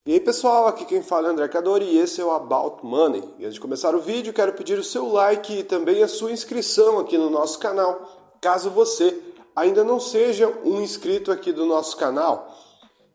E aí pessoal, aqui quem fala é André Cadori e esse é o About Money. E antes de começar o vídeo, quero pedir o seu like e também a sua inscrição aqui no nosso canal, caso você ainda não seja um inscrito aqui do nosso canal.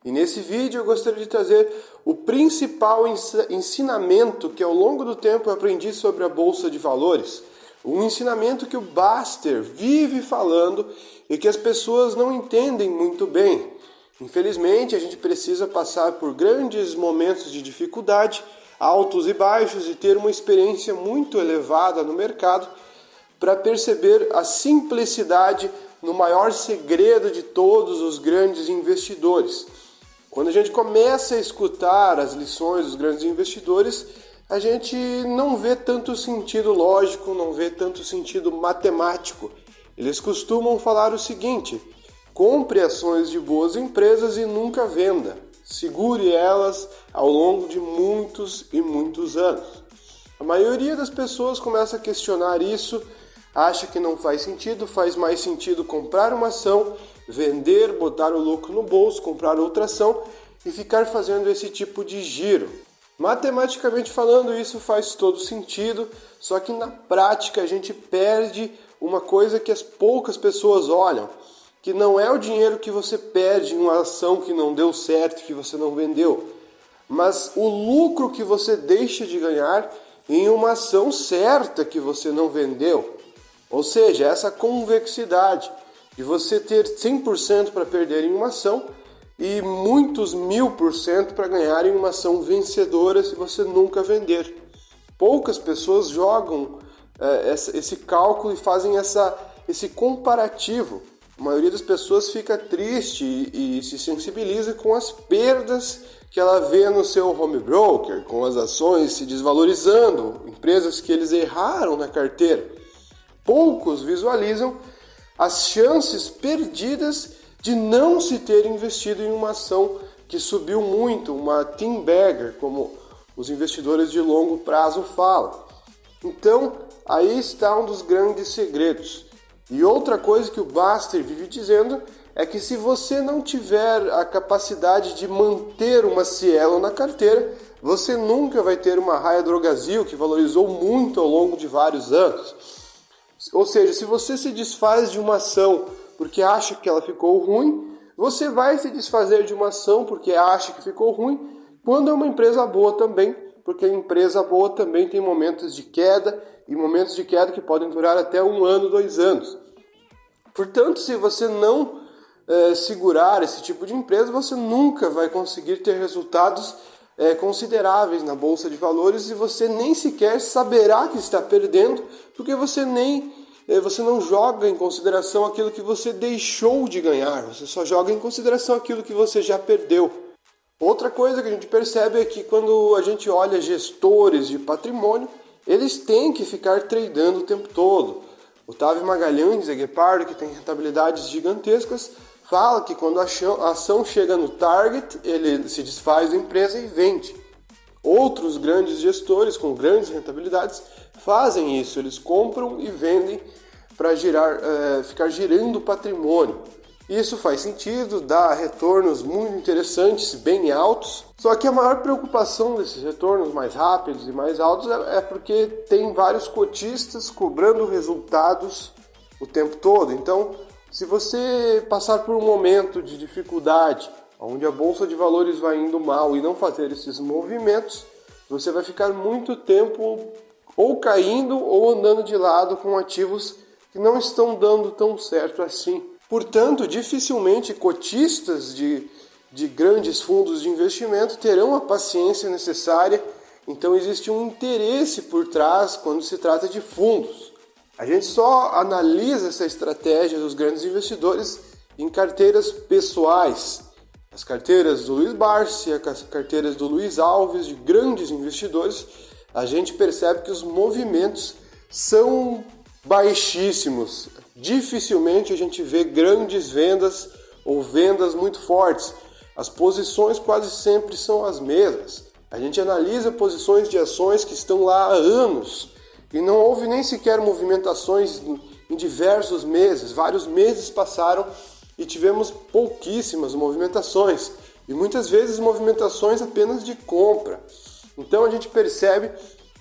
E nesse vídeo eu gostaria de trazer o principal ensinamento que ao longo do tempo eu aprendi sobre a Bolsa de Valores. Um ensinamento que o Buster vive falando e que as pessoas não entendem muito bem. Infelizmente, a gente precisa passar por grandes momentos de dificuldade, altos e baixos, e ter uma experiência muito elevada no mercado para perceber a simplicidade no maior segredo de todos os grandes investidores. Quando a gente começa a escutar as lições dos grandes investidores, a gente não vê tanto sentido lógico, não vê tanto sentido matemático. Eles costumam falar o seguinte: compre ações de boas empresas e nunca venda. Segure elas ao longo de muitos e muitos anos. A maioria das pessoas começa a questionar isso, acha que não faz sentido, faz mais sentido comprar uma ação, vender, botar o lucro no bolso, comprar outra ação e ficar fazendo esse tipo de giro. Matematicamente falando, isso faz todo sentido, só que na prática a gente perde uma coisa que as poucas pessoas olham, que não é o dinheiro que você perde em uma ação que não deu certo, que você não vendeu, mas o lucro que você deixa de ganhar em uma ação certa que você não vendeu. Ou seja, essa convexidade de você ter 100% para perder em uma ação e muitos 1000% para ganhar em uma ação vencedora se você nunca vender. Poucas pessoas jogam esse cálculo e fazem esse comparativo. A maioria das pessoas fica triste e se sensibiliza com as perdas que ela vê no seu home broker, com as ações se desvalorizando, empresas que eles erraram na carteira. Poucos visualizam as chances perdidas de não se ter investido em uma ação que subiu muito, uma team bagger, como os investidores de longo prazo falam. Então, aí está um dos grandes segredos. E outra coisa que o Buster vive dizendo é que se você não tiver a capacidade de manter uma Cielo na carteira, você nunca vai ter uma Raia Drogasil que valorizou muito ao longo de vários anos. Ou seja, se você se desfaz de uma ação porque acha que ela ficou ruim, você vai se desfazer de uma ação porque acha que ficou ruim quando é uma empresa boa também, porque a empresa boa também tem momentos de queda e momentos de queda que podem durar até 1 ano, 2 anos. Portanto, se você não segurar esse tipo de empresa, você nunca vai conseguir ter resultados consideráveis na Bolsa de Valores e você nem sequer saberá que está perdendo, porque você não joga em consideração aquilo que você deixou de ganhar, você só joga em consideração aquilo que você já perdeu. Outra coisa que a gente percebe é que quando a gente olha gestores de patrimônio, eles têm que ficar tradando o tempo todo. Otávio Magalhães, Guepardo, que tem rentabilidades gigantescas, fala que quando a ação chega no target, ele se desfaz da empresa e vende. Outros grandes gestores com grandes rentabilidades fazem isso, eles compram e vendem para ficar girando patrimônio. Isso faz sentido, dá retornos muito interessantes, bem altos, só que a maior preocupação desses retornos mais rápidos e mais altos é porque tem vários cotistas cobrando resultados o tempo todo. Então, se você passar por um momento de dificuldade, onde a Bolsa de Valores vai indo mal e não fazer esses movimentos, você vai ficar muito tempo ou caindo ou andando de lado com ativos que não estão dando tão certo assim. Portanto, dificilmente cotistas de grandes fundos de investimento terão a paciência necessária, então existe um interesse por trás quando se trata de fundos. A gente só analisa essa estratégia dos grandes investidores em carteiras pessoais. As carteiras do Luiz Barsi, as carteiras do Luiz Alves, de grandes investidores, a gente percebe que os movimentos são baixíssimos. Dificilmente a gente vê grandes vendas ou vendas muito fortes. As posições quase sempre são as mesmas. A gente analisa posições de ações que estão lá há anos e não houve nem sequer movimentações em diversos meses. Vários meses passaram e tivemos pouquíssimas movimentações. e muitas vezes movimentações apenas de compra. Então a gente percebe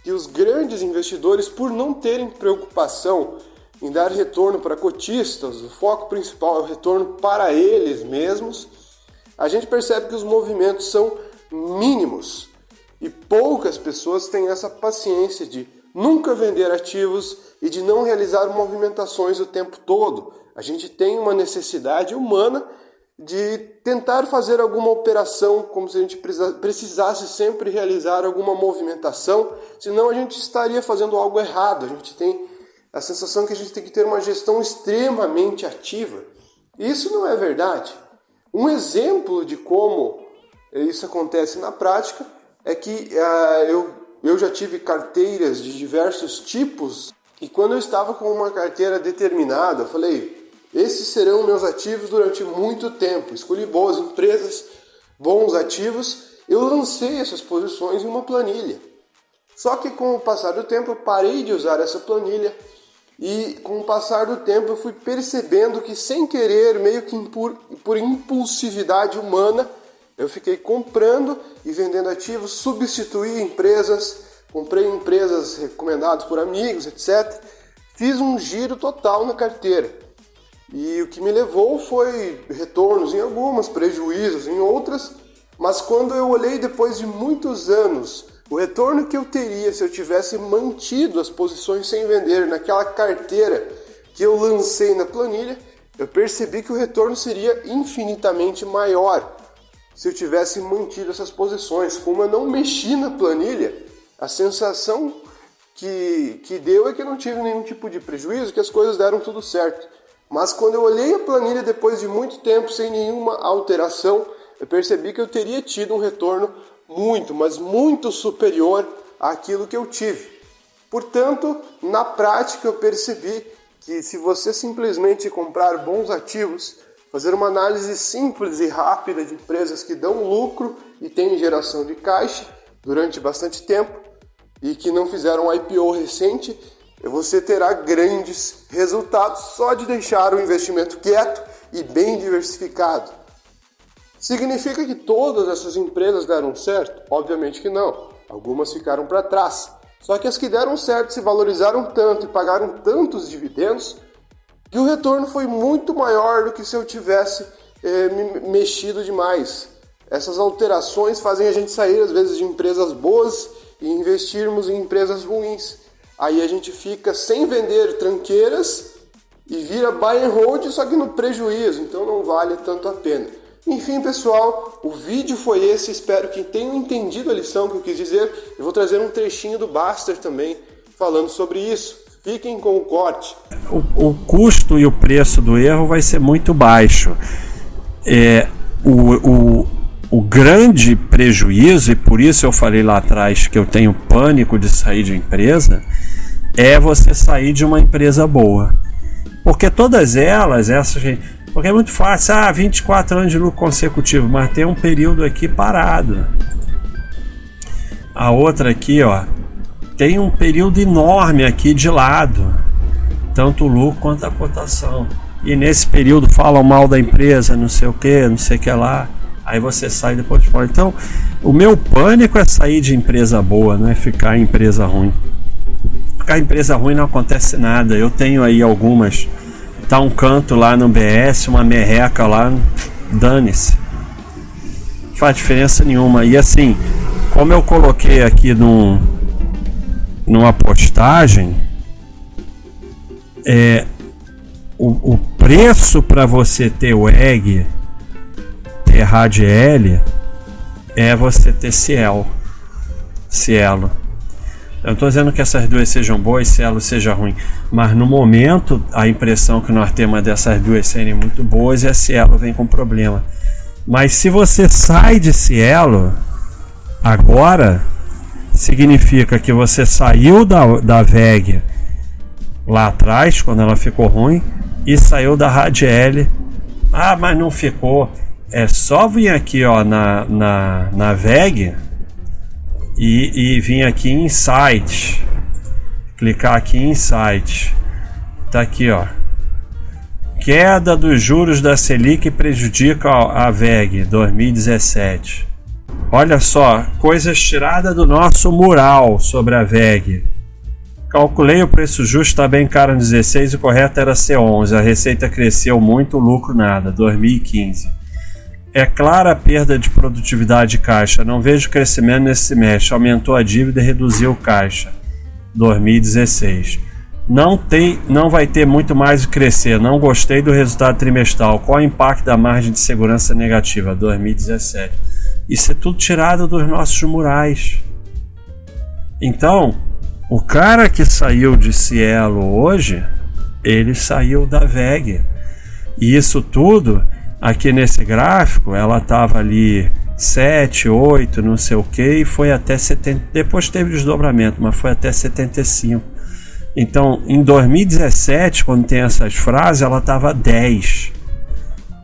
que os grandes investidores, por não terem preocupação em dar retorno para cotistas, o foco principal é o retorno para eles mesmos, a gente percebe que os movimentos são mínimos e poucas pessoas têm essa paciência de nunca vender ativos e de não realizar movimentações o tempo todo. A gente tem uma necessidade humana de tentar fazer alguma operação, como se a gente precisasse sempre realizar alguma movimentação, senão a gente estaria fazendo algo errado. A gente tem a sensação que a gente tem que ter uma gestão extremamente ativa. E isso não é verdade. Um exemplo de como isso acontece na prática é que eu já tive carteiras de diversos tipos e quando eu estava com uma carteira determinada, eu falei, esses serão meus ativos durante muito tempo. Escolhi boas empresas, bons ativos. Eu lancei essas posições em uma planilha. Só que com o passar do tempo eu parei de usar essa planilha e com o passar do tempo eu fui percebendo que sem querer, meio que por impulsividade humana, eu fiquei comprando e vendendo ativos, substituí empresas, comprei empresas recomendadas por amigos, etc. Fiz um giro total na carteira. E o que me levou foi retornos em algumas, prejuízos em outras, mas quando eu olhei depois de muitos anos, o retorno que eu teria se eu tivesse mantido as posições sem vender naquela carteira que eu lancei na planilha, eu percebi que o retorno seria infinitamente maior se eu tivesse mantido essas posições. Como eu não mexi na planilha, a sensação que deu é que eu não tive nenhum tipo de prejuízo, que as coisas deram tudo certo. Mas quando eu olhei a planilha depois de muito tempo, sem nenhuma alteração, eu percebi que eu teria tido um retorno muito, mas muito superior àquilo que eu tive. Portanto, na prática eu percebi que se você simplesmente comprar bons ativos, fazer uma análise simples e rápida de empresas que dão lucro e têm geração de caixa durante bastante tempo e que não fizeram um IPO recente, você terá grandes resultados só de deixar o investimento quieto e bem diversificado. Significa que todas essas empresas deram certo? Obviamente que não. Algumas ficaram para trás. Só que as que deram certo se valorizaram tanto e pagaram tantos dividendos que o retorno foi muito maior do que se eu tivesse mexido demais. Essas alterações fazem a gente sair às vezes de empresas boas e investirmos em empresas ruins. Aí a gente fica sem vender tranqueiras e vira buy and hold, só que no prejuízo, então não vale tanto a pena. Enfim, pessoal, o vídeo foi esse, espero que tenham entendido a lição que eu quis dizer. Eu vou trazer um trechinho do Baster também falando sobre isso. Fiquem com o corte. O custo e o preço do erro vai ser muito baixo. O grande prejuízo, e por isso eu falei lá atrás que eu tenho pânico de sair de empresa, é você sair de uma empresa boa. Porque todas elas, porque é muito fácil, 24 anos de lucro consecutivo, mas tem um período aqui parado. A outra aqui, ó, tem um período enorme aqui de lado, tanto o lucro quanto a cotação. E nesse período falam mal da empresa, não sei o que lá. Aí você sai depois de fora. Então, o meu pânico é sair de empresa boa, não é ficar em empresa ruim. Ficar em empresa ruim não acontece nada. Eu tenho aí algumas. Tá um canto lá no BS, uma merreca lá, dane-se. Não faz diferença nenhuma. E assim, como eu coloquei aqui numa postagem, o preço para você ter o EG, ter RADL, é você ter Cielo. Eu não estou dizendo que essas duas sejam boas e Cielo seja ruim, mas no momento a impressão que nós temos dessas duas serem muito boas e a Cielo vem com problema. Mas se você sai de Cielo agora, significa que você saiu da VEG lá atrás, quando ela ficou ruim, e saiu da RADL. Mas não ficou. É só vir aqui, ó, na VEG e vir aqui em Insight, clicar aqui em Insight, tá aqui, ó, Queda dos juros da Selic prejudica a VEG 2017. Olha só, coisas tiradas do nosso mural sobre a VEG. Calculei o preço justo, está bem caro no 16, o correto era C11. A receita cresceu muito, o lucro nada, 2015. É clara a perda de produtividade de caixa, não vejo crescimento nesse semestre, aumentou a dívida e reduziu o caixa, 2016. Não vai ter muito mais o crescer, não gostei do resultado trimestral, qual o impacto da margem de segurança negativa, 2017. Isso é tudo tirado dos nossos murais. Então, o cara que saiu de Cielo hoje, ele saiu da VEG. E isso tudo, aqui nesse gráfico, ela estava ali 7, 8, não sei o que, e foi até 70. Depois teve desdobramento, mas foi até 75. Então, em 2017, quando tem essas frases, ela estava 10.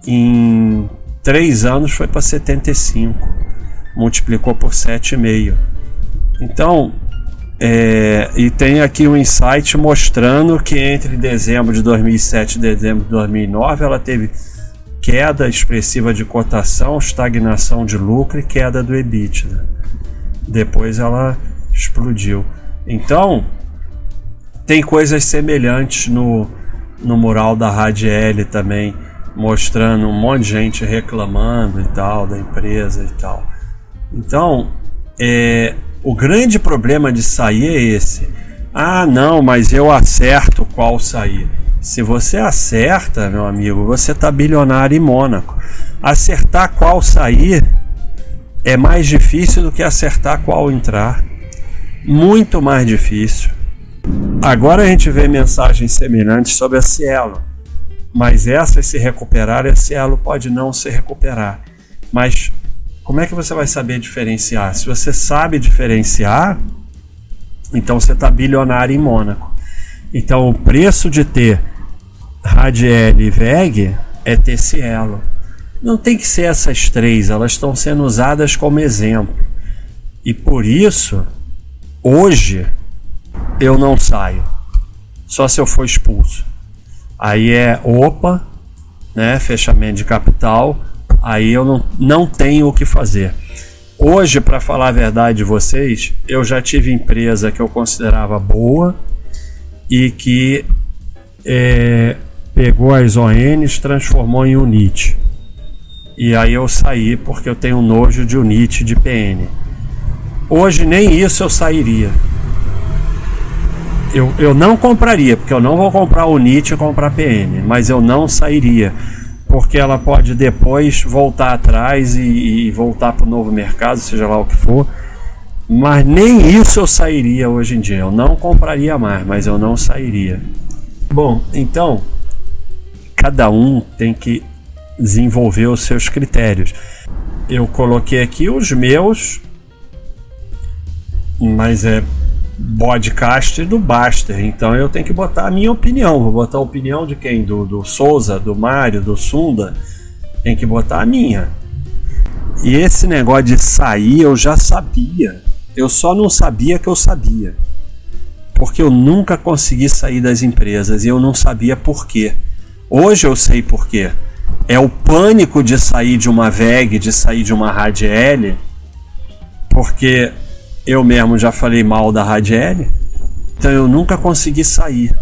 Em 3 anos foi para 75. Multiplicou por 7,5. Então, e tem aqui um insight mostrando que entre dezembro de 2007 e dezembro de 2009 ela teve queda expressiva de cotação, estagnação de lucro e queda do EBITDA. Depois ela explodiu. Então, tem coisas semelhantes no mural da Radiel também, mostrando um monte de gente reclamando e tal, da empresa e tal. Então, o grande problema de sair é esse. Ah, não, mas eu acerto qual sair. Se você acerta, meu amigo, você está bilionário em Mônaco. Acertar qual sair é mais difícil do que acertar qual entrar. Muito mais difícil. Agora a gente vê mensagens semelhantes sobre a Cielo. Mas essas se recuperarem, a Cielo pode não se recuperar. Mas como é que você vai saber diferenciar? Se você sabe diferenciar, então você está bilionário em Mônaco. Então o preço de ter Radiel e VEG é ter Cielo. Não tem que ser essas três, elas estão sendo usadas como exemplo. E por isso, hoje, eu não saio. Só se eu for expulso. Aí é OPA, né, fechamento de capital. Aí eu não tenho o que fazer. Hoje, para falar a verdade de vocês, eu já tive empresa que eu considerava boa e que pegou as ONs, transformou em UNIT. E aí eu saí porque eu tenho nojo de UNIT e de PN. Hoje nem isso eu sairia. Eu não compraria, porque eu não vou comprar UNIT e comprar PN, mas eu não sairia. Porque ela pode depois voltar atrás e voltar para o novo mercado, seja lá o que for. Mas nem isso eu sairia hoje em dia. Eu não compraria mais, mas eu não sairia. Bom, então, cada um tem que desenvolver os seus critérios. Eu coloquei aqui os meus, mas é podcast do Baster, então eu tenho que botar a minha opinião. Vou botar a opinião de quem? Do Souza, do Mário, do Sunda. Tem que botar a minha. E esse negócio de sair eu já sabia. Eu só não sabia que eu sabia. Porque eu nunca consegui sair das empresas e eu não sabia por quê. Hoje eu sei por quê. É o pânico de sair de uma VEG, de sair de uma Radiel, porque eu mesmo já falei mal da Radiel, então eu nunca consegui sair.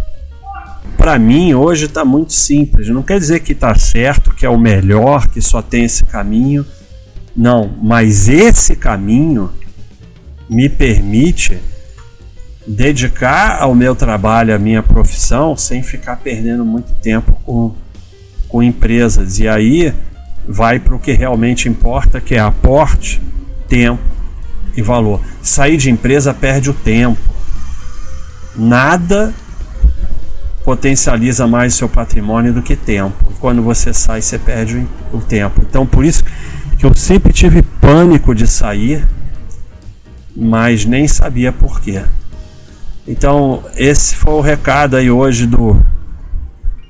Para mim hoje está muito simples, não quer dizer que está certo, que é o melhor, que só tem esse caminho, não, mas esse caminho me permite dedicar ao meu trabalho, à minha profissão, sem ficar perdendo muito tempo com empresas. E aí vai para o que realmente importa, que é aporte, tempo e valor. Sair de empresa perde o tempo. Nada potencializa mais o seu patrimônio do que tempo. E quando você sai, você perde o tempo. Então, por isso que eu sempre tive pânico de sair, mas nem sabia por quê. Então, esse foi o recado aí hoje do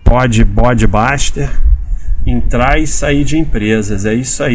Podcaster. Entrar e sair de empresas. É isso aí.